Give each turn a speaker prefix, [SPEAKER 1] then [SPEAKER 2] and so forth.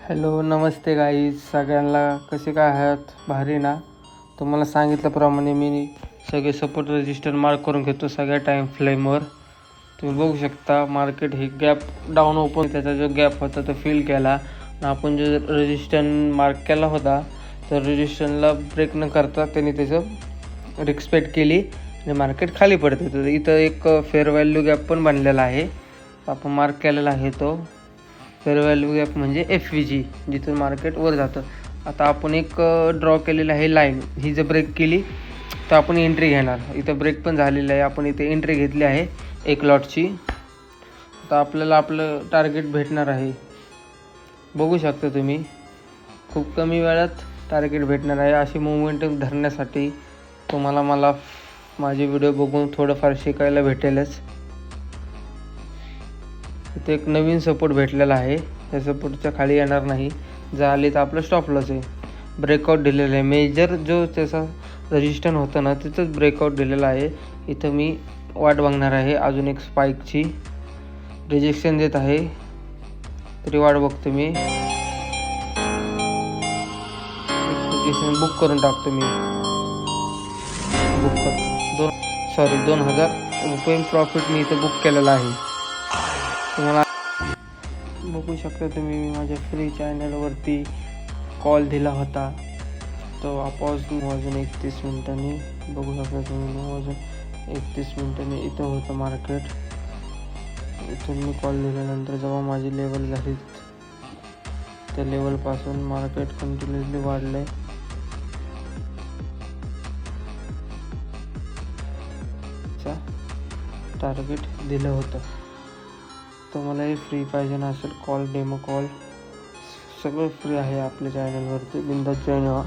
[SPEAKER 1] Hello नमस्ते guys सगळ्यांना. कसे काय आहात? भारी ना. तुम्हाला सांगितल्याप्रमाणे मी सगळे सपोर्ट रजिस्टर मार्क करून घेतो सगळ्या टाईम फ्लेमवर. तुम्ही बघू शकता मार्केट हे गॅप डाऊन ओपन, त्याचा जो गॅप होता तो फिल केला. आपण जो रजिस्टन मार्क केला होता तर रजिस्टनला ब्रेक न करता त्यांनी त्याचं रिस्पेक्ट केली आणि मार्केट खाली पडते. तर इथं एक फेअर व्हॅल्यू गॅप पण बनलेला आहे, आपण मार्क केलेला आहे. तो फेअर व्हॅल्यू गॅप म्हणजे FVG, जिथून मार्केट वर जातं. आता आपण एक ड्रॉ केलेली आहे लाईन, ही जर ब्रेक केली तर आपण एंट्री घेणार. इथं ब्रेक पण झालेलं आहे, आपण इथे एंट्री घेतली आहे एक लॉटची. आता आपल्याला आपलं टार्गेट भेटणार आहे, बघू शकता तुम्ही. खूप कमी वेळात टार्गेट भेटणार आहे. अशी मोमेंटम धरण्यासाठी मला माझे व्हिडिओ बघून थोडंफार शिकायला भेटेलच. इथे एक नवीन सपोर्ट भेटलेला आहे, त्या सपोर्टच्या खाली येणार नाही. जर आले तर आपलं स्टॉप लॉस आहे. ब्रेकआउट दिलेलं आहे, मेजर जो त्याचा रजिस्टन्स होतं ना तिथंच ब्रेकआउट दिलेला आहे. इथं मी वाट बघणार आहे अजून एक स्पाईकची. रिजेक्शन देत आहे तरी वाट बघतो मी. पोझिशन बुक करून टाकतो मी. बुक करतो 2000 रुपये प्रॉफिट मी इथं बुक केलेला आहे. तुम्हाला बघू शकता तुम्ही, माझ्या फ्री चॅनलवरती कॉल दिला होता तो आपोआप 9:31 बघू शकता तुम्ही. 9:31 इथं होतं मार्केट. इथून मी कॉल दिल्यानंतर जेव्हा माझी लेवल झाली त्या लेवलपासून मार्केट कंटिन्युअसली वाढलं आहे. टार्गेट दिलं होतं. तुम्हालाही फ्री पाहिजे असेल कॉल, डेमो कॉल सगळं फ्री आहे आपल्या चॅनलवरती. बिंदास जॉईन व्हा.